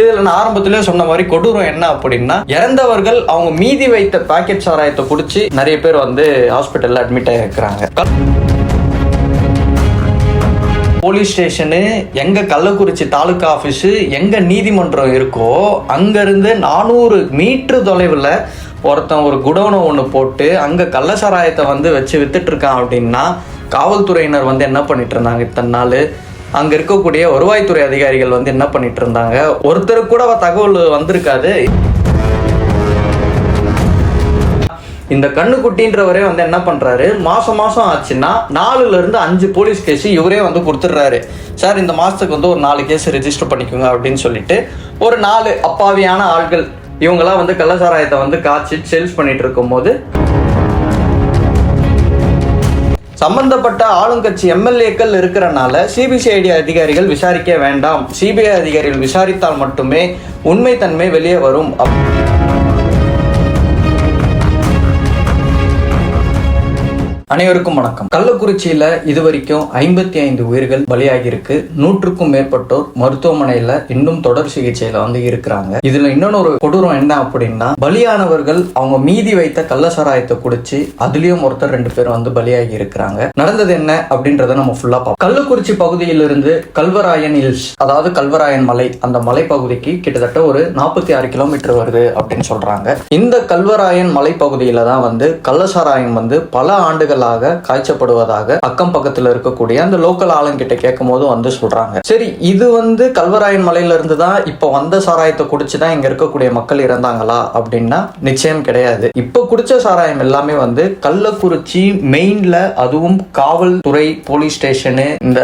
இதுல நான் ஆரம்பத்திலே சொன்ன மாதிரி கொடூரம் என்ன அப்படின்னா, இறந்தவர்கள் அவங்க மீதி வைத்த பாக்கெட் சாராயத்தை குடிச்சு நிறைய பேர் வந்து ஹாஸ்பிட்டல்ல அட்மிட் ஆகிருக்கிறாங்க. போலீஸ் ஸ்டேஷனு எங்க கள்ளக்குறிச்சி தாலுகா ஆஃபீஸு எங்க நீதிமன்றம் இருக்கோ அங்கிருந்து 400 மீட்டர் தொலைவில் ஒருத்தன் ஒரு குடோனை ஒன்று போட்டு அங்கே கள்ளசாராயத்தை வந்து வச்சு வித்துட்டு இருக்கான் அப்படின்னா, காவல்துறையினர் வந்து என்ன பண்ணிட்டு இருந்தாங்க இத்தனை நாள்? அங்கே இருக்கக்கூடிய வருவாய்த்துறை அதிகாரிகள் வந்து என்ன பண்ணிட்டு இருந்தாங்க? ஒருத்தருக்கு கூட தகவல் வந்திருக்காது. இந்த கண்ணுக்குட்டின்றவரே வந்து என்ன பண்றாரு, மாசம் ஆச்சுன்னா 4-5 போலீஸ் கேஸ் இவரே வந்து கொடுத்துட்றாரு. சார் இந்த மாசத்துக்கு வந்து ஒரு 4 கேஸ் ரெஜிஸ்டர் பண்ணிக்கோங்க அப்படின்னு சொல்லிட்டு ஒரு 4 அப்பாவியான ஆட்கள் இவங்கெல்லாம் வந்து கள்ளசாராயத்தை வந்து காய்ச்சி சேல்ஸ் பண்ணிட்டு இருக்கும் போது சம்பந்தப்பட்ட ஆளுங்கட்சி எம்எல்ஏக்கள் இருக்கிறனால சிபிசிஐடி அதிகாரிகள் விசாரிக்க வேண்டாம், சிபிஐ அதிகாரிகள் விசாரித்தால் மட்டுமே உண்மைத்தன்மை வெளியே வரும். அனைவருக்கும் வணக்கம். கள்ளக்குறிச்சியில இதுவரைக்கும் 55 உயிர்கள் பலியாகி இருக்கு. 100க்கும் மேற்பட்டோர் மருத்துவமனையில இன்னும் தொடர் சிகிச்சையில வந்து இருக்கிறாங்க. இதுல இன்னொரு கொடூரம் என்ன அப்படின்னா, பலியானவர்கள் அவங்க மீதி வைத்த கள்ளசாராயத்தை குடிச்சு அதுலயும் ஒருத்தர் 2 பேர் வந்து பலியாகி இருக்கிறாங்க. நடந்தது என்ன அப்படின்றத நம்ம ஃபுல்லா பார்ப்போம். கள்ளக்குறிச்சி பகுதியிலிருந்து கல்வராயன் ஹில்ஸ், அதாவது கல்வராயன் மலை, அந்த மலை பகுதிக்கு கிட்டத்தட்ட ஒரு 46 கிலோமீட்டர் வருது அப்படின்னு சொல்றாங்க. இந்த கல்வராயன் மலை பகுதியில தான் வந்து கள்ளசாராயம் வந்து பல ஆண்டுகள் காய்ச்சப்படுவதாக அக்கம் பக்கத்துல இருக்கக்கூடிய அந்த லோக்கல் ஆளுங்கிட்ட கேட்கும் போது வந்து சொல்றாங்க. சரி, இது வந்து கல்வராயன் மலையில இருந்து தான் இப்ப வந்த சாராயத்தை குடிச்சுதான் இங்க இருக்கக்கூடிய மக்கள் இறந்தாங்களா அப்படின்னா நிச்சயம் கிடையாது. இப்ப குடிச்ச சாராயம் எல்லாமே வந்து கள்ளக்குறிச்சி மெயின்ல, அதுவும் காவல்துறை, போலீஸ் ஸ்டேஷனு, இந்த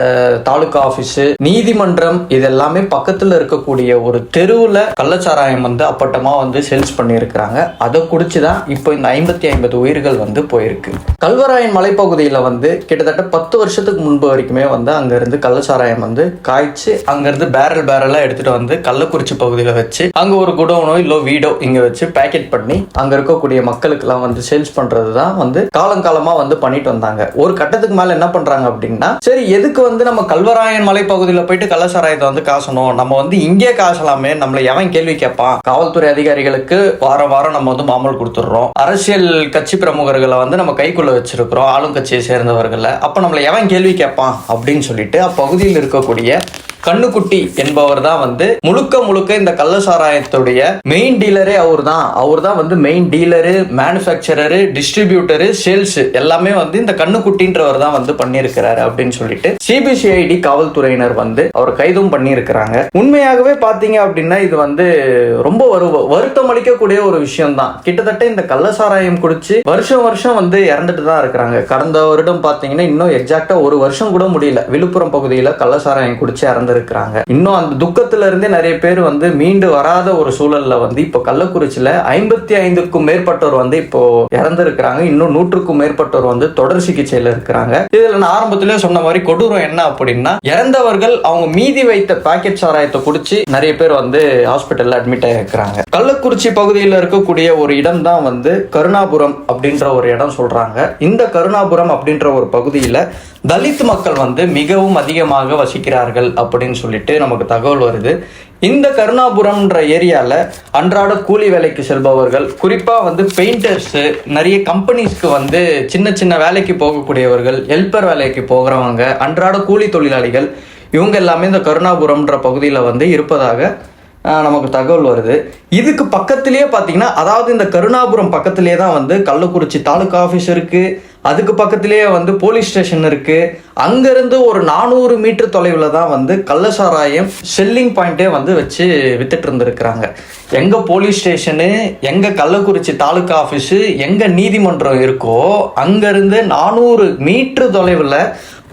தாலுகா ஆபீஸ், நீதிமன்றம், இதெல்லாமே பக்கத்துல இருக்கக்கூடிய ஒரு தெருவுல கள்ளச்சாராயம் வந்து அப்பட்டமா வந்து சேல்ஸ் பண்ணி இருக்கிறாங்க. அதை குடிச்சுதான் இப்போ இந்த 50 உயிர்கள் வந்து போயிருக்கு. கல்வராயன் மலைப்பகுதியில வந்து கிட்டத்தட்ட 10 வருஷத்துக்கு முன்பு வரைக்குமே வந்து அங்க இருந்து கள்ளச்சாராயம் வந்து காய்ச்சி அங்க இருந்து பேரலா எடுத்துட்டு வந்து கள்ளக்குறிச்சி பகுதியில வச்சு அங்க ஒரு குடோனோ இல்ல வீடோ இங்க வச்சு பேக்கெட் பண்ணி அங்க இருக்கக்கூடிய மக்களுக்கு எல்லாம் வந்து சேல்ஸ் பண்றதுதான் வந்து காலங்காலமா வந்து பண்ணிட்டு வந்தாங்க. ஒரு கட்டத்துக்கு மேல என்ன பண்றாங்க அப்படின்னா, சரி எதுக்கு வந்து நம்ம கல்வராயன் மலைப்பகுதியில போயிட்டு கள்ளச்சாராயத்தை வந்து காசணும், நம்ம வந்து இங்கே காசலாமே, நம்மள எவன் கேள்வி கேட்பான்? காவல்துறை அதிகாரிகளுக்கு வாரம் நம்ம வந்து மாமூல் கொடுத்துடுறோம், அரசியல் கட்சி பிரமுகர்களை வந்து நம்ம கைக்குள்ள வச்சிருக்கோம், ஆளுங்கட்சியை சேர்ந்தவர்கள், அப்ப நம்மளை எவன் கேள்வி கேட்பான் அப்படின்னு சொல்லிட்டு அப்பகுதியில் இருக்கக்கூடிய கண்ணுக்குட்டி என்பவர் தான் வந்து முழுக்க இந்த கள்ளசாராயத்துடைய மெயின் டீலரே அவர் தான் வந்து மெயின் டீலரு, மேனுஃபேக்சரரு, டிஸ்ட்ரிபியூட்டரு, சேல்ஸ் எல்லாமே வந்து இந்த கண்ணுக்குட்டின்றவர் தான் வந்து பண்ணியிருக்கிறாரு அப்படின்னு சொல்லிட்டு சிபிசிஐடி காவல்துறையினர் வந்து அவர் கைதும் பண்ணியிருக்கிறாங்க. உண்மையாகவே பாத்தீங்க அப்படின்னா இது வந்து ரொம்ப வருத்தம் அளிக்கக்கூடிய ஒரு விஷயம் தான். கிட்டத்தட்ட இந்த கள்ளசாராயம் குடிச்சு வருஷம் வந்து இறந்துட்டு தான் இருக்கிறாங்க. கடந்த வருடம் பாத்தீங்கன்னா இன்னும் எக்ஸாக்டா 1 வருஷம் கூட முடியல, விழுப்புரம் பகுதியில கள்ளசாராயம் குடிச்சு இறந்து இருக்கிறாங்க. இன்னும் அந்த துக்கத்துல இருந்தே நிறைய பேர் வந்து மீண்டு வராத ஒரு சூழல்ல வந்து இப்ப கள்ளக்குறிச்சியில 55க்கும் மேற்பட்டோர் வந்து இப்போ இறந்திருக்கிறாங்க. இன்னும் 100க்கும் மேற்பட்டோர் வந்து தொடர் சிகிச்சையில இருக்கிறாங்க. இதுல நான் ஆரம்பத்திலே சொன்ன மாதிரி கொடூரம் என்ன அப்படின்னா, இறந்தவர்கள் அவங்க மீதி வைத்த பாக்கெட் சாராயத்தை குடிச்சு நிறைய பேர் வந்து ஹாஸ்பிட்டல்ல அட்மிட் ஆகிருக்கிறாங்க. கள்ளக்குறிச்சி பகுதியில் இருக்கக்கூடிய ஒரு இடம் தான் வந்து கருணாபுரம் அப்படின்ற ஒரு இடம் சொல்றாங்க. இந்த கருணாபுரம் அப்படின்ற ஒரு பகுதியில தலித் மக்கள் வந்து மிகவும் அதிகமாக வசிக்கிறார்கள் அப்படின்னு சொல்லிட்டு நமக்கு தகவல் வருது. இந்த கருணாபுரம்ன்ற ஏரியால அன்றாட கூலி வேலைக்கு செல்பவர்கள், குறிப்பா வந்து பெயிண்டர்ஸ், நிறைய கம்பெனிஸ்க்கு வந்து சின்ன வேலைக்கு போகக்கூடியவர்கள், ஹெல்பர் வேலைக்கு போகிறவங்க, அன்றாட கூலி தொழிலாளிகள், இவங்க எல்லாமே இந்த கருணாபுரம்ன்ற பகுதியில் வந்து இருப்பதாக நமக்கு தகவல் வருது. இதுக்கு பக்கத்திலேயே பார்த்தீங்கன்னா, அதாவது இந்த கருணாபுரம் பக்கத்திலேயே தான் வந்து கள்ளக்குறிச்சி தாலுகா ஆஃபீஸ் இருக்கு, அதுக்கு பக்கத்திலேயே வந்து போலீஸ் ஸ்டேஷன் இருக்கு. அங்கிருந்து ஒரு 400 மீட்டர் தொலைவில் தான் வந்து கள்ளசாராயம் செல்லிங் பாயிண்டே வந்து வச்சு வித்துட்டு இருந்திருக்கிறாங்க. எங்க போலீஸ் ஸ்டேஷனு, எங்க கள்ளக்குறிச்சி தாலுகா ஆஃபீஸு, எங்க நீதிமன்றம் இருக்கோ அங்கிருந்து 400 மீட்டர் தொலைவில்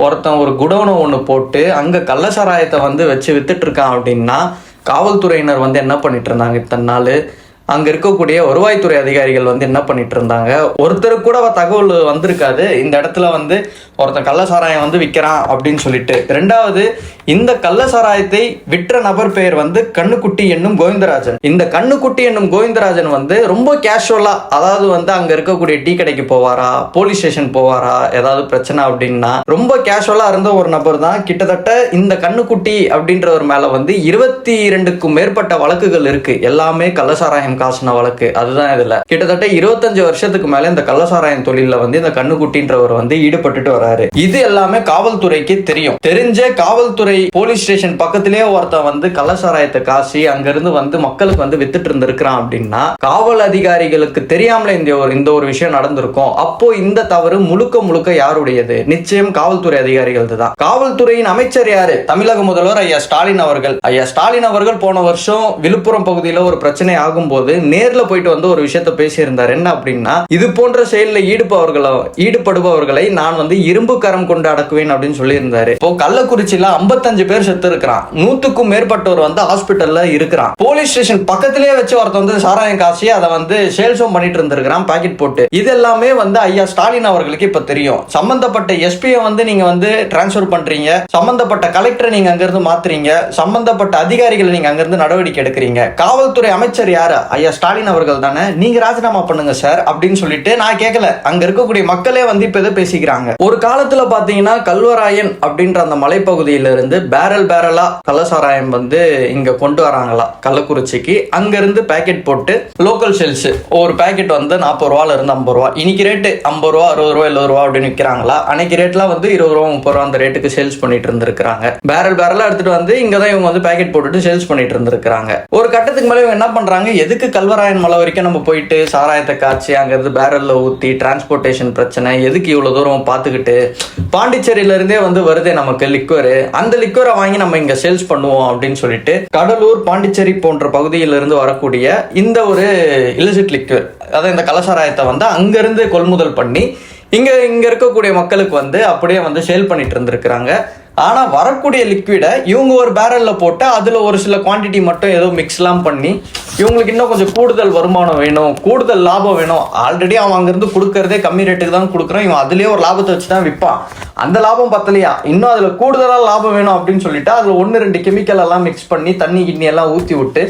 ஒருத்தன் ஒரு குடோனை ஒன்று போட்டு அங்க கள்ளசாராயத்தை வந்து வச்சு வித்துட்டு இருக்கான் அப்படின்னா, காவல்துறையினர் வந்து என்ன பண்ணிட்டு இருந்தாங்க இத்தனை நாள்? அங்க இருக்கக்கூடிய வருவாய்த்துறை அதிகாரிகள் வந்து என்ன பண்ணிட்டு இருந்தாங்க, ஒருத்தருக்கு கூட தகவல் வந்திருக்காது இந்த இடத்துல வந்து ஒருத்தன் கள்ள சாராயம் வந்து விற்கிறான் அப்படின்னு சொல்லிட்டு. ரெண்டாவது, இந்த கள்ள சாராயத்தை விற்ற நபர் பெயர் வந்து கண்ணுக்குட்டி என்னும் கோவிந்தராஜன். இந்த கண்ணுக்குட்டி என்னும் கோவிந்தராஜன் வந்து ரொம்ப கேஷுவலா, அதாவது வந்து அங்க இருக்கக்கூடிய டீ கடைக்கு போவாரா, போலீஸ் ஸ்டேஷன் போவாரா, ஏதாவது பிரச்சனை அப்படின்னா ரொம்ப கேஷுவலா இருந்த ஒரு நபர் தான். கிட்டத்தட்ட இந்த கண்ணுக்குட்டி அப்படின்றவர் மேல வந்து 22க்கும் மேற்பட்ட வழக்குகள் இருக்கு. எல்லாமே கள்ளசாராயம் காசின வழக்கு. அதுதான் இதுல கிட்டத்தட்ட 25 வருஷத்துக்கு மேல இந்த கள்ளசாராயம் தொழில வந்து இந்த கண்ணுக்குட்டின்றவர் வந்து ஈடுபட்டுட்டு வராரு. இது எல்லாமே காவல்துறைக்கு தெரியும். தெரிஞ்ச காவல்துறை போலீஸ் ஸ்டேஷன் பக்கத்திலேயே ஒருத்தன் வந்து கள்ளசாராயத்தை காசி அங்கிருந்து வந்து மக்களுக்கு வந்து வித்துட்டு இருந்திருக்கிறான் அப்படின்னா காவல் அதிகாரிகளுக்கு தெரியாமல இந்த ஒரு விஷயம் நடந்திருக்கும். அப்போ இந்த தவறு முழுக்க யாருடையது? நிச்சயம் காவல்துறை அதிகாரிகள் தான். காவல்துறையின் அமைச்சர் யாரு? தமிழக முதல்வர் ஐயா ஸ்டாலின் அவர்கள். ஐயா ஸ்டாலின் அவர்கள் போன வருஷம் விழுப்புரம் பகுதியில் ஒரு பிரச்சனை ஆகும்போது நேர்ல போயிட்டு வந்து ஒரு விஷயத்தை பேசியிருந்தார். என்ன அப்படின்னா, இது போன்ற செயலில் ஈடுபடுபவர்களை நான் வந்து இரும்பு கரம் கொண்டு அடக்குவேன் அப்படின்னு சொல்லியிருந்தாரு. இப்போ கள்ளக்குறிச்சியில 55 பேர் செத்து இருக்கிறான். 100க்கும் மேற்பட்டவர் வந்து ஹாஸ்பிட்டல்ல இருக்கிறான். போலீஸ் ஸ்டேஷன் பக்கத்திலேயே வச்சு ஒருத்தர் வந்து சாராயம் காசி அதை வந்து சேல்ஸும் பண்ணிட்டு இருந்திருக்கிறான் பாக்கெட் போட்டு. இது எல்லாமே வந்து ஐயா ஸ்டாலின் அவர்களுக்கு இப்ப தெரியும். சம்பந்தப்பட்ட எஸ்பியை வந்து நீங்க வந்து டிரான்ஸ்பர் பண்றீங்க, சம்பந்தப்பட்ட கலெக்டரை நீங்க அங்கிருந்து மாத்துறீங்க, சம்பந்தப்பட்ட அதிகாரிகளை நீங்க அங்கிருந்து நடவடிக்கை எடுக்கிறீங்க. காவல்துறை அமைச்சர் யாரு? ஐயா ஸ்டாலின் அவர்கள் தானே. நீங்க ராஜினாமா பண்ணுங்க சார் அப்படின்னு சொல்லிட்டு நான் கேட்கல. அங்க இருக்கக்கூடிய மக்களே வந்து இப்ப இதை பேசிக்கிறாங்க. ஒரு காலத்துல பாத்தீங்கன்னா கல்வராயன் அப்படின்ற அந்த மலைப்பகுதியில இருந்து பேரலா கள்ளசாராயம் வந்து இங்க கொண்டு வராங்களா கள்ளக்குறிச்சிக்கு. அங்க இருந்து பேக்கெட் போட்டு லோக்கல் சேல்ஸ் ஒரு பேக்கெட் வந்து 40 ரூபால இருந்து 50 ரூபா. இன்னைக்கு ரேட்டு 50 ரூபா, 60 ரூபா, 70 ரூபா அப்படின்னு விற்கிறாங்களா. அன்னைக்கு ரேட்லாம் வந்து 20 ரூபா, 30 ரூபா அந்த ரேட்டுக்கு சேல்ஸ் பண்ணிட்டு இருந்திருக்காங்க. பேரலா எடுத்துட்டு வந்து இங்கதான் இவங்க வந்து பேக்கெட் போட்டுட்டு சேல்ஸ் பண்ணிட்டு இருந்திருக்காங்க. ஒரு கட்டத்துக்கு மேல இவங்க என்ன பண்றாங்க, எதுக்கு கல்வராயன் மலை வரைக்கும் நம்ம போயிட்டு சாராயத்தை காய்ச்சி அங்க இருந்து பேரல்ல ஊத்தி டிரான்ஸ்போர்டேஷன் பிரச்சனை, எதுக்கு இவ்வளவு தூரம் பார்த்துக்கிட்டு பாண்டிச்சேரியில இருந்தே வந்து வருதே நமக்கு லிக்வர், அந்த லிக்வரை வாங்கி நம்ம இங்க சேல்ஸ் பண்ணுவோம் அப்படின்னு சொல்லிட்டு கடலூர், பாண்டிச்சேரி போன்ற பகுதியில இருந்து வரக்கூடிய இந்த ஒரு இலிசிட் லிக்வர், அதாவது இந்த கள்ளசாராயத்தை வந்து அங்கிருந்து கொள்முதல் பண்ணி இங்க இருக்கக்கூடிய மக்களுக்கு வந்து அப்படியே வந்து சேல் பண்ணிட்டு இருந்திருக்கிறாங்க. ஆனா வரக்கூடிய லிக்விடை இவங்க ஒரு பேரல்ல போட்டு அதுல ஒரு சில குவான்டிட்டி மட்டும் ஏதோ மிக்ஸ்லாம் பண்ணி இவங்களுக்கு இன்னும் கொஞ்சம் கூடுதல் வருமானம் வேணும், கூடுதல் லாபம் வேணும். ஆல்ரெடி அவன் அங்கிருந்து கொடுக்கறதே கம்மி ரேட்டுக்கு தான் கொடுக்குறான். இவன் அதுலயே ஒரு லாபத்தை வச்சு தான் விற்பான். அந்த லாபம் பத்தலையா, இன்னும் அதுல கூடுதலா லாபம் வேணும் அப்படின்னு சொல்லிட்டு அதுல 1-2 கெமிக்கல் எல்லாம் மிக்ஸ் பண்ணி தண்ணி கிண்ணி எல்லாம் ஊத்தி விட்டு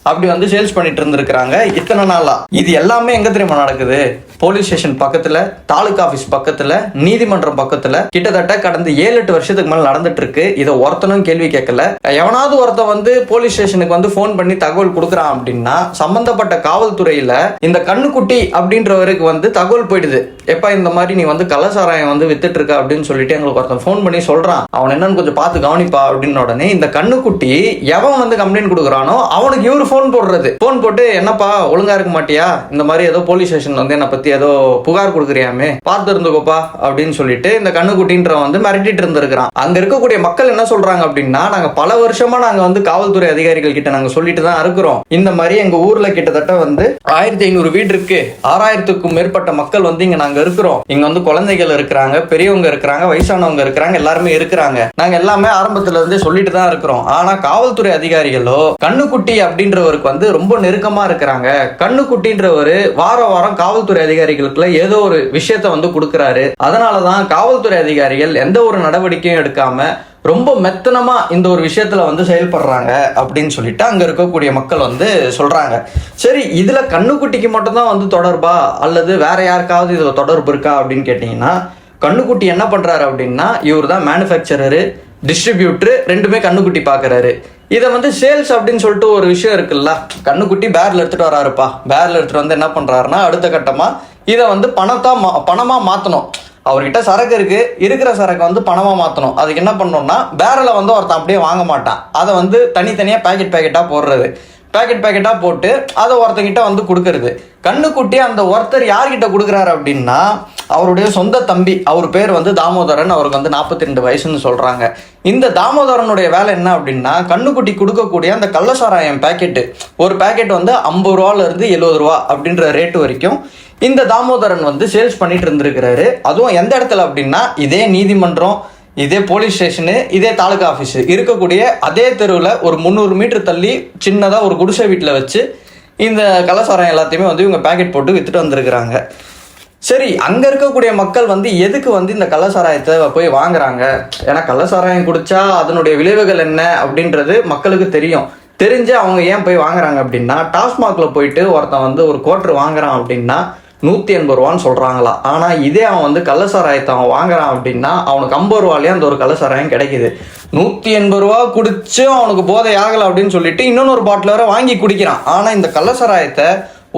அப்படி வந்து சேல்ஸ் பண்ணிட்டு இருந்திருக்கிறாங்க இத்தனை நாளா. இது எல்லாமே எங்க தெரியுமா நடக்குது? போலீஸ் ஸ்டேஷன் பக்கத்துல, தாலுகா ஆபீஸ் பக்கத்துல, நீதிமன்றம் பக்கத்துல கிட்டத்தட்ட கடந்த 7-8 வருஷத்துக்கு மேல நடந்துட்டு இருக்கு. இதை ஒருத்தனும் கேள்வி கேட்கல. எவனாவது ஒருத்தன் வந்து போலீஸ் ஸ்டேஷனுக்கு வந்து போன் பண்ணி தகவல் கொடுக்குறான் அப்படின்னா சம்பந்தப்பட்ட காவல்துறையில இந்த கண்ணுக்குட்டி அப்படின்றவருக்கு வந்து தகவல் போயிடுது. எப்ப இந்த மாதிரி நீ வந்து கள்ளசாராயம் வந்து வித்துட்டு இருக்க அப்படின்னு சொல்லிட்டு எங்களுக்கு ஒருத்தன் போன் பண்ணி சொல்றான், அவன் என்னன்னு கொஞ்சம் பார்த்து கவனிப்பா அப்படின்னு. உடனே இந்த கண்ணுக்குட்டி எவன் வந்து கம்ப்ளைண்ட் கொடுக்குறானோ அவனுக்கு இவரு போன் போடுறது. போன் போட்டு, என்னப்பா ஒழுங்கா இருக்க மாட்டியா, இந்த மாதிரி ஏதோ போலீஸ் ஸ்டேஷன் வந்து என்ன பத்தி ஏதோ புகார் கொடுக்குறியாமே, பார்த்து இருந்துக்கோப்பா அப்படின்னு சொல்லிட்டு இந்த கண்ணுக்குட்டின்ற வந்து மிரட்டிட்டு இருந்திருக்கிறான். அங்க இருக்கக்கூடிய மக்கள் என்ன சொல்றாங்க அப்படின்னா, நாங்க பல வருஷமா நாங்க வந்து காவல்துறை அதிகாரிகள் கிட்ட நாங்க சொல்லிட்டு தான் இருக்கிறோம், இந்த மாதிரி எங்க ஊர்ல கிட்டத்தட்ட வந்து 1500 வீடு இருக்கு, 6000க்கும் மேற்பட்ட மக்கள் வந்து இங்க நாங்க இருக்கிறோம். இங்க வந்து குழந்தைகள் இருக்கிறாங்க, பெரியவங்க இருக்கிறாங்க, வயசானவங்க இருக்கிறாங்க, எல்லாருமே இருக்கிறாங்க. நாங்க எல்லாமே ஆரம்பத்துல இருந்தே சொல்லிட்டு தான் இருக்கிறோம். ஆனா காவல்துறை அதிகாரிகளோ கண்ணுக்குட்டி அப்படின்றவருக்கு வந்து ரொம்ப நெருக்கமா இருக்கிறாங்க. கண்ணுக்குட்டின்றவரு வாரம் காவல்துறை அதிகாரிகளுக்குள்ள ஏதோ ஒரு விஷயத்த வந்து கொடுக்கிறாரு. அதனாலதான் காவல்துறை அதிகாரிகள் எந்த ஒரு நடவடிக்கையும் எடுக்காம ரொம்ப மெத்தனமா இந்த ஒரு விஷயத்துல வந்து செயல்படுறாங்க அப்படின்னு சொல்லிட்டு அங்க இருக்கக்கூடிய மக்கள் வந்து சொல்றாங்க. சரி, இதுல கண்ணுக்குட்டிக்கு மட்டும் தான் வந்து தொடர்பா அல்லது வேற யாருக்காவது இதுல தொடர்பு இருக்கா அப்படின்னு கேட்டீங்கன்னா, கண்ணுக்குட்டி என்ன பண்றாரு அப்படின்னா, இவர் தான் மேனுஃபேக்சரரு, டிஸ்ட்ரிபியூட்டர், ரெண்டுமே கண்ணுக்குட்டி பாக்குறாரு. இதை வந்து சேல்ஸ் அப்படின்னு சொல்லிட்டு ஒரு விஷயம் இருக்குல்ல, கண்ணுக்குட்டி பேரல் எடுத்துட்டு வராருப்பா, பேரல் எடுத்துட்டு வந்து என்ன பண்றாருன்னா அடுத்த கட்டமா இதை வந்து பணமா மாத்தணும். அவர்கிட்ட சரக்கு இருக்கு, இருக்கிற சரக்கு வந்து பணமா மாத்தணும். அதுக்கு என்ன பண்ணணும்னா பேரலை வந்து ஒருத்தன் அப்படியே வாங்க மாட்டான், அதை வந்து தனித்தனியா பேக்கெட்டா போடுறது. பேக்கெட்டா போட்டு அதை ஒருத்தங்கிட்ட வந்து கொடுக்கறது. கண்ணுக்குட்டி அந்த ஒருத்தர் யார்கிட்ட கொடுக்குறாரு அப்படின்னா அவருடைய சொந்த தம்பி. அவர் பேர் வந்து தாமோதரன். அவருக்கு வந்து 42 வயசுன்னு சொல்றாங்க. இந்த தாமோதரனுடைய வேலை என்ன அப்படின்னா, கண்ணுக்குட்டி கொடுக்கக்கூடிய அந்த கள்ளசாராயம் பேக்கெட்டு, ஒரு பேக்கெட் வந்து 50 ரூபால இருந்து 70 ரூபா அப்படின்ற ரேட்டு வரைக்கும் இந்த தாமோதரன் வந்து சேல்ஸ் பண்ணிட்டு இருந்திருக்கிறாரு. அதுவும் எந்த இடத்துல அப்படின்னா, இதே நீதிமன்றம், இதே போலீஸ் ஸ்டேஷனு, இதே தாலுகா ஆஃபீஸு இருக்கக்கூடிய அதே தெருவில் ஒரு 300 மீட்டர் தள்ளி சின்னதாக ஒரு குடிசை வீட்டில் வச்சு இந்த கள்ளசாராயம் எல்லாத்தையுமே வந்து இவங்க பேக்கெட் போட்டு வித்துட்டு வந்திருக்கிறாங்க. சரி, அங்கே இருக்கக்கூடிய மக்கள் வந்து எதுக்கு வந்து இந்த கள்ளசாராயத்தை போய் வாங்குறாங்க? ஏன்னா கள்ளசாராயம் குடிச்சா அதனுடைய விளைவுகள் என்ன அப்படின்றது மக்களுக்கு தெரிஞ்சு அவங்க ஏன் போய் வாங்குறாங்க அப்படின்னா, டாஸ்மாகில் போயிட்டு ஒருத்தன் வந்து ஒரு குவார்டர் வாங்குறான் அப்படின்னா 180 ரூபான்னு சொல்கிறாங்களா. ஆனால் இதே அவன் வந்து கள்ளசாராயத்தை அவன் வாங்குறான் அப்படின்னா அவனுக்கு 50 ரூபாலேயே அந்த ஒரு கள்ளசாராயம் கிடைக்குது. 180 ரூபா குடிச்சும் அவனுக்கு போதை ஆகலை அப்படின்னு சொல்லிட்டு இன்னொரு பாட்டில் வேற வாங்கி குடிக்கிறான். ஆனால் இந்த கள்ளசாராயத்தை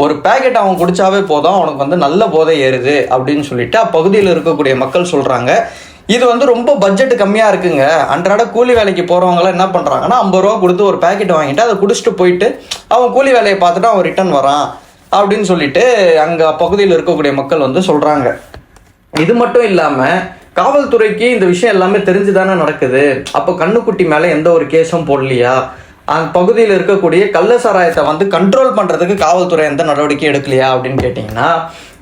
ஒரு பேக்கெட் அவன் குடிச்சாவே போதும், அவனுக்கு வந்து நல்ல போதை ஏறுது அப்படின்னு சொல்லிட்டு அப்பகுதியில் இருக்கக்கூடிய மக்கள் சொல்கிறாங்க. இது வந்து ரொம்ப பட்ஜெட் கம்மியாக இருக்குங்க. அன்றாட கூலி வேலைக்கு போகிறவங்களாம் என்ன பண்ணுறாங்கன்னா 50 ரூபா கொடுத்து ஒரு பேக்கெட் வாங்கிட்டு அதை குடிச்சிட்டு போயிட்டு அவன் கூலி வேலையை பார்த்துட்டு அவன் ரிட்டர்ன் வரான் அப்படின்னு சொல்லிட்டு அங்கே பகுதியில் இருக்கக்கூடிய மக்கள் வந்து சொல்கிறாங்க. இது மட்டும் இல்லாமல் காவல்துறைக்கு இந்த விஷயம் எல்லாமே தெரிஞ்சு தானே நடக்குது. அப்போ கண்ணுக்குட்டி மேலே எந்த ஒரு கேஸும் போடலையா? அந்த பகுதியில் இருக்கக்கூடிய கள்ளசாராயத்தை வந்து கண்ட்ரோல் பண்ணுறதுக்கு காவல்துறை எந்த நடவடிக்கையும் எடுக்கலையா அப்படின்னு கேட்டிங்கன்னா,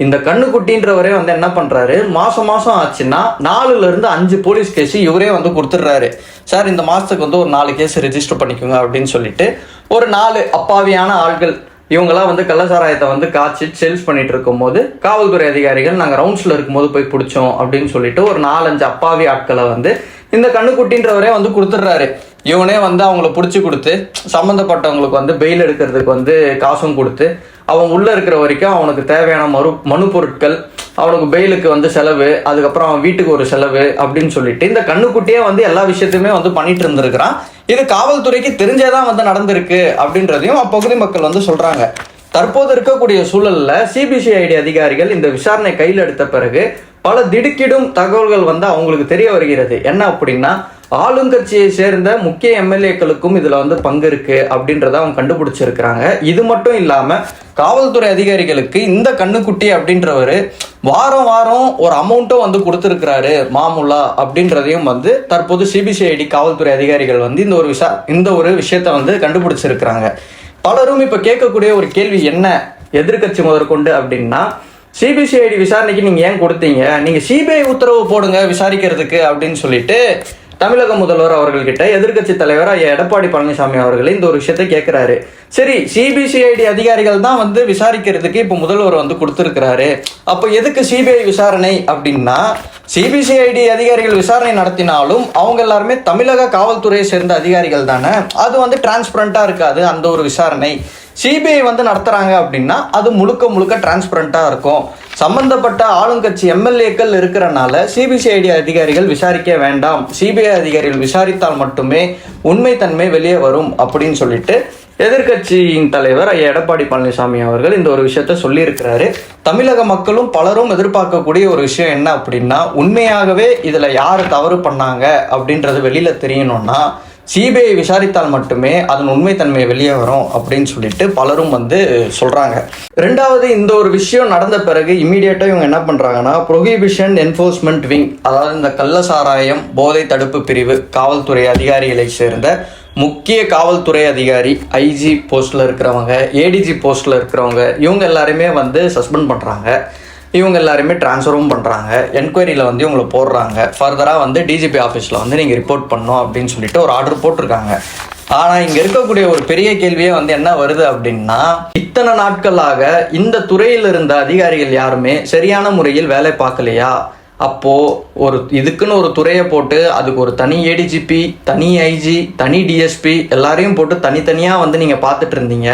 இந்த கண்ணுக்குட்டின்றவரே வந்து என்ன பண்ணுறாரு, மாதம் ஆச்சுன்னா 4லேருந்து 5 போலீஸ் கேஸு இவரே வந்து கொடுத்துட்றாரு. சார் இந்த மாதத்துக்கு வந்து ஒரு 4 கேஸ் ரெஜிஸ்டர் பண்ணிக்கோங்க அப்படின்னு சொல்லிட்டு ஒரு 4 அப்பாவியான ஆள்கள் இவங்களாம் வந்து கள்ளசாராயத்தை வந்து காய்ச்சி சேல்ஸ் பண்ணிட்டு இருக்கும் போது காவல்துறை அதிகாரிகள் நாங்கள் ரவுண்ட்ஸில் இருக்கும்போது போய் பிடிச்சோம் அப்படின்னு சொல்லிட்டு ஒரு 4-5 அப்பாவி ஆட்களை வந்து இந்த கண்ணுக்குட்டின்றவரே வந்து கொடுத்துட்றாரு. இவனே வந்து அவங்கள பிடிச்சி கொடுத்து சம்மந்தப்பட்டவங்களுக்கு வந்து பெயில் எடுக்கிறதுக்கு வந்து காசும் கொடுத்து அவன் உள்ளே இருக்கிற வரைக்கும் அவனுக்கு தேவையான மனு பொருட்கள், அவனுக்கு பெயிலுக்கு வந்து செலவு, அதுக்கப்புறம் அவன் வீட்டுக்கு ஒரு செலவு அப்படின்னு சொல்லிட்டு இந்த கண்ணுக்குட்டியே வந்து எல்லா விஷயத்தையுமே வந்து பண்ணிட்டு இருந்திருக்கிறான். இது காவல்துறைக்கு தெரிஞ்சேதான் வந்து நடந்திருக்கு அப்படின்றதையும் அப்பகுதி மக்கள் வந்து சொல்றாங்க. தற்போது இருக்கக்கூடிய சூழல்ல சிபிசிஐடி அதிகாரிகள் இந்த விசாரணை கையில் எடுத்த பிறகு பல திடுக்கிடும் தகவல்கள் வந்து அவங்களுக்கு தெரிய வருகிறது. என்ன அப்படின்னா, ஆளுங்கட்சியை சேர்ந்த முக்கிய எம்எல்ஏக்களுக்கும் இதுல வந்து பங்கு இருக்கு அப்படின்றத அவங்க கண்டுபிடிச்சிருக்கிறாங்க. இது மட்டும் இல்லாம காவல்துறை அதிகாரிகளுக்கு இந்த கண்ணுக்குட்டி அப்படின்றவரு வாரம் ஒரு அமௌண்ட்டும் வந்து கொடுத்துருக்கிறாரு மாமூலா அப்படின்றதையும் வந்து தற்போது சிபிசிஐடி காவல்துறை அதிகாரிகள் வந்து இந்த ஒரு விஷயத்த வந்து கண்டுபிடிச்சிருக்கிறாங்க. பலரும் இப்ப கேட்கக்கூடிய ஒரு கேள்வி என்ன, எதிர்கட்சி முதற்கொண்டு அப்படின்னா, சிபிசிஐடி விசாரணைக்கு நீங்க ஏன் கொடுத்தீங்க, நீங்க சிபிஐ உத்தரவு போடுங்க விசாரிக்கிறதுக்கு அப்படின்னு சொல்லிட்டு தமிழக முதல்வர் அவர்கள்கிட்ட எதிர்கட்சி தலைவர் எடப்பாடி பழனிசாமி அவர்கள் இந்த ஒரு விஷயத்தை கேட்கிறாரு. சரி, சிபிசிஐடி அதிகாரிகள் தான் வந்து விசாரிக்கிறதுக்கு இப்போ முதல்வர் வந்து கொடுத்துருக்கிறாரு, அப்போ எதுக்கு சிபிஐ விசாரணை அப்படின்னா, சிபிசிஐடி அதிகாரிகள் விசாரணை நடத்தினாலும் அவங்க எல்லாருமே தமிழக காவல்துறையை சேர்ந்த அதிகாரிகள் தானே, அது வந்து டிரான்ஸ்பரண்டா இருக்காது அந்த ஒரு விசாரணை. சிபிஐ வந்து நடத்துறாங்க அப்படின்னா அது முழுக்க டிரான்ஸ்பரண்டா இருக்கும். சம்பந்தப்பட்ட ஆளுங்கட்சி எம்எல்ஏக்கள் இருக்கிறனால சிபிசிஐடி அதிகாரிகள் விசாரிக்க வேண்டாம், சிபிஐ அதிகாரிகள் விசாரித்தால் மட்டுமே உண்மைத்தன்மை வெளியே வரும் அப்படின்னு சொல்லிட்டு எதிர்கட்சியின் தலைவர் எடப்பாடி பழனிசாமி அவர்கள் இந்த ஒரு விஷயத்த சொல்லியிருக்கிறாரு. தமிழக மக்களும் பலரும் எதிர்பார்க்கக்கூடிய ஒரு விஷயம் என்ன அப்படின்னா, உண்மையாகவே இதுல யாரு தவறு பண்ணாங்க அப்படின்றது வெளியில தெரியணும்னா சிபிஐ விசாரித்தால் மட்டுமே அதன் உண்மைத்தன்மை வெளியே வரும் அப்படின்னு சொல்லிட்டு பலரும் வந்து சொல்றாங்க. ரெண்டாவது, இந்த ஒரு விஷயம் நடந்த பிறகு இமீடியட்டா இவங்க என்ன பண்றாங்கன்னா, ப்ரொஹிபிஷன் என்ஃபோர்ஸ்மெண்ட் விங், அதாவது இந்த கள்ளசாராயம் போதை தடுப்பு பிரிவு காவல்துறை அதிகாரிகளை சேர்ந்த முக்கிய காவல்துறை அதிகாரி, ஐஜி போஸ்ட்ல இருக்கிறவங்க, ஏடிஜி போஸ்ட்ல இருக்கிறவங்க, இவங்க எல்லாருமே வந்து சஸ்பெண்ட் பண்றாங்க. இவங்க எல்லாருமே ட்ரான்ஸ்ஃபரும் பண்ணுறாங்க. என்கொயரியில் வந்து இவங்களை போடுறாங்க. ஃபர்தராக வந்து டிஜிபி ஆஃபீஸில் வந்து நீங்கள் ரிப்போர்ட் பண்ணணும் அப்படின்னு சொல்லிட்டு ஒரு ஆர்டர் போட்டிருக்காங்க. ஆனால் இங்கே இருக்கக்கூடிய ஒரு பெரிய கேள்வியே வந்து என்ன வருது அப்படின்னா, இத்தனை நாட்களாக இந்த துறையில் இருந்த அதிகாரிகள் யாருமே சரியான முறையில் வேலை பார்க்கலையா? அப்போது இதுக்குன்னு ஒரு துறையை போட்டு அதுக்கு ஒரு தனி ஏடிஜிபி, தனி ஐஜி, தனி டிஎஸ்பி எல்லாரையும் போட்டு தனித்தனியாக வந்து நீங்கள் பார்த்துட்டு இருந்தீங்க.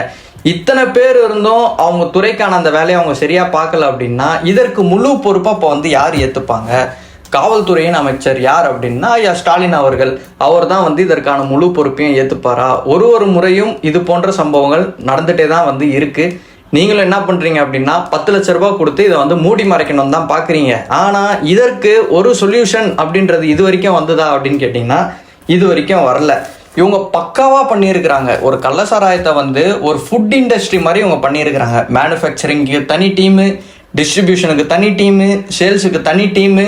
இத்தனை பேர் இருந்தும் அவங்க துறைக்கான அந்த வேலையை அவங்க சரியா பார்க்கல அப்படின்னா இதற்கு முழு பொறுப்பா இப்போ வந்து யார் ஏத்துப்பாங்க? காவல்துறையின் அமைச்சர் யார் அப்படின்னா ஸ்டாலின் அவர்கள். அவர் தான் வந்து இதற்கான முழு பொறுப்பையும் ஏத்துப்பாரா? ஒரு முறையும் இது போன்ற சம்பவங்கள் நடந்துட்டே தான் வந்து இருக்கு. நீங்களும் என்ன பண்றீங்க அப்படின்னா 10 லட்ச ரூபாய் கொடுத்து இதை வந்து மூடி மறைக்கணும் தான் பாக்குறீங்க. ஆனா இதற்கு ஒரு சொல்யூஷன் அப்படின்றது இது வரைக்கும் வந்ததா அப்படின்னு கேட்டீங்கன்னா இது வரைக்கும் வரல. இவங்க பக்காவாக பண்ணியிருக்கிறாங்க. ஒரு கள்ளசாராயத்தை வந்து ஒரு ஃபுட் இண்டஸ்ட்ரி மாதிரி இவங்க பண்ணியிருக்கிறாங்க. மேனுஃபேக்சரிங்க்கு தனி டீமு, டிஸ்ட்ரிபியூஷனுக்கு தனி டீமு, சேல்ஸுக்கு தனி டீமு,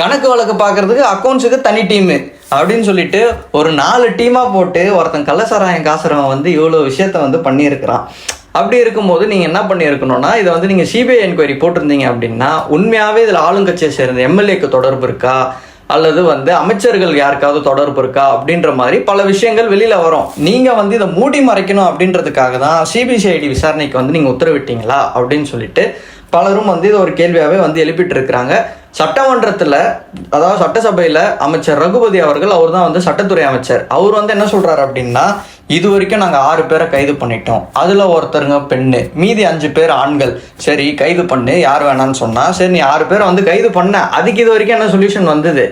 கணக்கு வழக்கு பார்க்கறதுக்கு அக்கௌண்ட்ஸுக்கு தனி டீமு அப்படின்னு சொல்லிட்டு ஒரு 4 டீமாக போட்டு ஒருத்தன் கள்ளசாராயம் காசுறவன் வந்து இவ்வளோ விஷயத்த வந்து பண்ணியிருக்கிறான். அப்படி இருக்கும்போது நீங்கள் என்ன பண்ணியிருக்கணும்னா, இதை வந்து நீங்கள் சிபிஐ என்கொயரி போட்டிருந்தீங்க அப்படின்னா உண்மையாகவே இதில் ஆளுங்கட்சியை சேர்ந்த எம்எல்ஏக்கு தொடர்பு இருக்கா, அல்லது வந்து அமைச்சர்கள் யாருக்காவது தொடர்பு இருக்கா அப்படின்ற மாதிரி பல விஷயங்கள் வெளியில வரும். நீங்க வந்து இதை மூடி மறைக்கணும் அப்படின்றதுக்காக தான் சிபிசிஐடி விசாரணைக்கு வந்து நீங்க உத்தரவிட்டீங்களா அப்படின்னு சொல்லிட்டு பலரும் வந்து இதை ஒரு கேள்வியாகவே வந்து எழுப்பிட்டு இருக்கிறாங்க. சட்டமன்றத்தில், அதாவது சட்டசபையில் அமைச்சர் ரகுபதி அவர்கள், அவர் தான் வந்து சட்டத்துறை அமைச்சர், அவர் வந்து என்ன சொல்கிறாரு அப்படின்னா, இது வரைக்கும் நாங்கள் 6 பேரை கைது பண்ணிட்டோம், அதில் ஒருத்தருங்க பெண்ணு, மீதி 5 பேர் ஆண்கள். சரி கைது பண்ணு, யார் வேணான்னு சொன்னால், சரி நீ 6 பேரை வந்து கைது பண்ண, அதுக்கு இது வரைக்கும் என்ன சொல்யூஷன் வந்தது?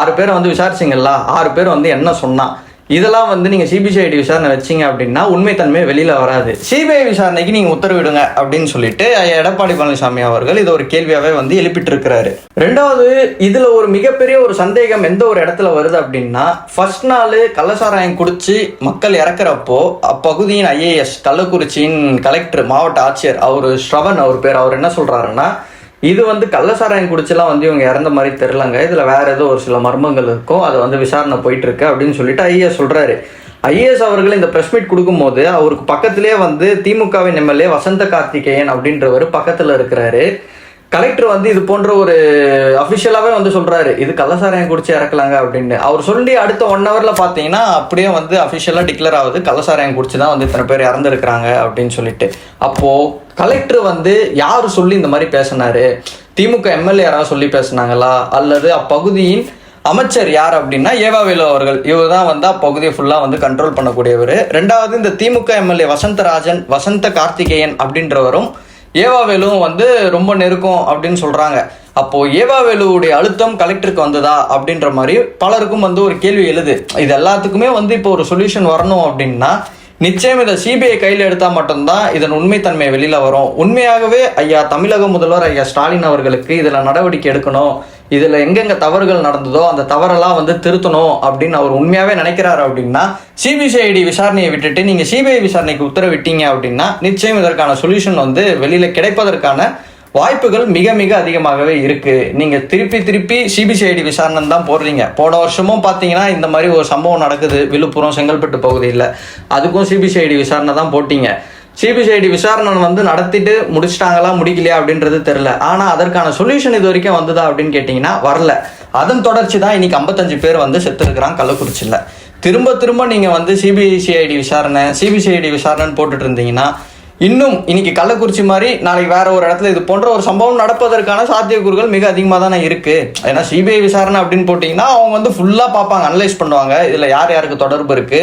6 பேரை வந்து விசாரிச்சிங்களா? 6 பேர் வந்து என்ன சொன்னா? இதெல்லாம் வந்து நீங்கள் சிபிசிஐடி விசாரணை வச்சிங்க அப்படின்னா உண்மைத்தன்மை வெளியில் வராது. சிபிஐ விசாரணைக்கு நீங்கள் உத்தரவிடுங்க அப்படின்னு சொல்லிட்டு எடப்பாடி பழனிசாமி அவர்கள் இதை ஒரு கேள்வியாகவே வந்து எழுப்பிட்டு இருக்கிறாரு. ரெண்டாவது, இதில் ஒரு மிகப்பெரிய ஒரு சந்தேகம் எந்த ஒரு இடத்துல வருது அப்படின்னா, ஃபர்ஸ்ட் நாள் கள்ளசாராயம் குடிச்சு மக்கள் இறக்குறப்போ அப்பகுதியின் ஐஏஎஸ், கள்ளக்குறிச்சியின் கலெக்டர், மாவட்ட ஆட்சியர் அவர் ஸ்ரவன் அவர் பேர், அவர் என்ன சொல்கிறாருன்னா, இது வந்து கள்ளசாராயம் குடிச்செல்லாம் வந்து இவங்க இறந்த மாதிரி தெரிலங்க, இதில் வேற ஏதோ ஒரு சில மர்மங்கள் இருக்கும், அதை வந்து விசாரணை போயிட்டு இருக்கு அப்படின்னு சொல்லிட்டு ஐஏஎஸ் சொல்றாரு. ஐஏஎஸ் அவர்கள் இந்த பிரஸ் மீட் கொடுக்கும்போது அவருக்கு பக்கத்திலே வந்து திமுகவின் எம்எல்ஏ வசந்த கார்த்திகேயன் அப்படின்றவர் பக்கத்தில் இருக்கிறாரு. கலெக்டர் வந்து இது போன்ற ஒரு அஃபிஷியலாகவே வந்து சொல்கிறாரு, இது கள்ளசாராயம் குடிச்சு இறக்கலாங்க அப்படின்னு. அவர் சொல்லி அடுத்த 1 ஹவரில் பார்த்தீங்கன்னா அப்படியே வந்து அஃபிஷியலாக டிக்ளேர் ஆகுது, கள்ளசாராயம் குடிச்சு தான் வந்து இத்தனை பேர் இறந்துருக்கிறாங்க அப்படின்னு சொல்லிட்டு. அப்போது கலெக்டர் வந்து யார் சொல்லி இந்த மாதிரி பேசினாரு? திமுக எம்எல்ஏ யாராவது சொல்லி பேசினாங்களா? அல்லது அப்பகுதியின் அமைச்சர் யார் அப்படின்னா ஏவாவேலு அவர்கள், இவர் தான் வந்து அப்பகுதியை ஃபுல்லாக வந்து கண்ட்ரோல் பண்ணக்கூடியவர். ரெண்டாவது, இந்த திமுக எம்எல்ஏ வசந்த கார்த்திகேயன் அப்படின்றவரும் ஏவாவேலுவும் வந்து ரொம்ப நெருக்கம் அப்படின்னு சொல்கிறாங்க. அப்போது ஏவாவேலுவுடைய அழுத்தம் கலெக்டருக்கு வந்ததா அப்படின்ற மாதிரி பலருக்கும் வந்து ஒரு கேள்வி எழுது. இது எல்லாத்துக்குமே வந்து இப்போ ஒரு சொல்யூஷன் வரணும் அப்படின்னா நிச்சயம் இதை சிபிஐ கையில் எடுத்தால் மட்டும்தான் இதன் உண்மைத்தன்மை வெளியில் வரும். உண்மையாகவே ஐயா தமிழக முதல்வர் ஐயா ஸ்டாலின் அவர்களுக்கு இதில் நடவடிக்கை எடுக்கணும், இதில் எங்கெங்கே தவறுகள் நடந்ததோ அந்த தவறெல்லாம் வந்து திருத்தணும் அப்படின்னு அவர் உண்மையாகவே நினைக்கிறாரு அப்படின்னா, சிபிசிஐடி விசாரணையை விட்டுட்டு நீங்கள் சிபிஐ விசாரணைக்கு உத்தரவிட்டீங்க அப்படின்னா நிச்சயம் இதற்கான சொல்யூஷன் வந்து வெளியில் கிடைப்பதற்கான வாய்ப்புகள் மிக மிக அதிகமாகவே இருக்கு. நீங்க திருப்பி சிபிசிஐடி விசாரணை தான் போடுறீங்க. போன வருஷமும் பார்த்தீங்கன்னா இந்த மாதிரி ஒரு சம்பவம் நடக்குது விழுப்புரம் செங்கல்பட்டு பகுதியில், அதுக்கும் சிபிசிஐடி விசாரணை தான் போட்டீங்க. சிபிசிஐடி விசாரணை வந்து நடத்திட்டு முடிச்சிட்டாங்களா முடிக்கலையா அப்படின்றது தெரியல. ஆனால் அதற்கான சொல்யூஷன் இது வரைக்கும் வந்ததா அப்படின்னு கேட்டிங்கன்னா வரல. அதன் தொடர்ச்சி தான் இன்னைக்கு 55 பேர் வந்து செத்துருக்கிறாங்க கள்ளக்குறிச்சியில். திரும்ப நீங்கள் வந்து சிபிசிஐடி விசாரணைன்னு போட்டுட்டு இருந்தீங்கன்னா இன்னும் இன்னைக்கு கள்ளக்குறிச்சி மாதிரி நாளைக்கு வேற ஒரு இடத்துல இது போன்ற ஒரு சம்பவம் நடப்பதற்கான சாத்தியக்கூறுகள் மிக அதிகமாக தானே இருக்கு. ஏன்னா சிபிஐ விசாரணை அப்படின்னு போட்டிங்கன்னா அவங்க வந்து ஃபுல்லாக பார்ப்பாங்க, அனலைஸ் பண்ணுவாங்க, இதில் யார் யாருக்கு தொடர்பு இருக்கு,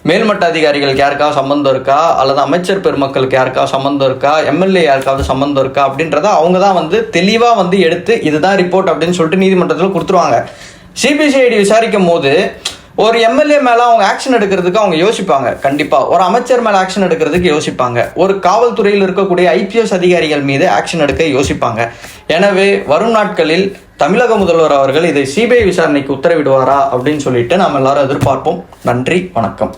மேல்மட்ட அதிகாரிகளுக்கு யாருக்காவது சம்மந்தம் இருக்கா, அல்லது அமைச்சர் பெருமக்களுக்கு யாருக்காவது சம்மந்தம் இருக்கா, எம்எல்ஏ யாருக்காவது சம்மந்தம் இருக்கா அப்படின்றத அவங்க தான் வந்து தெளிவாக வந்து எடுத்து இதுதான் ரிப்போர்ட் அப்படின்னு சொல்லிட்டு நீதிமன்றத்தில் கொடுத்துருவாங்க. சிபிசிஐடி விசாரிக்கும் போது ஒரு எம்எல்ஏ மேலே அவங்க ஆக்ஷன் எடுக்கிறதுக்கு அவங்க யோசிப்பாங்க, கண்டிப்பாக ஒரு அமைச்சர் மேலே ஆக்ஷன் எடுக்கிறதுக்கு யோசிப்பாங்க, ஒரு காவல்துறையில் இருக்கக்கூடிய ஐபிஎஸ் அதிகாரிகள் மீது ஆக்ஷன் எடுக்க யோசிப்பாங்க. எனவே வரும் நாட்களில் தமிழக முதல்வர் அவர்கள் இதை சிபிஐ விசாரணைக்கு உத்தரவிடுவாரா அப்படின்னு சொல்லிட்டு நாம் எல்லாரும் எதிர்பார்ப்போம். நன்றி, வணக்கம்.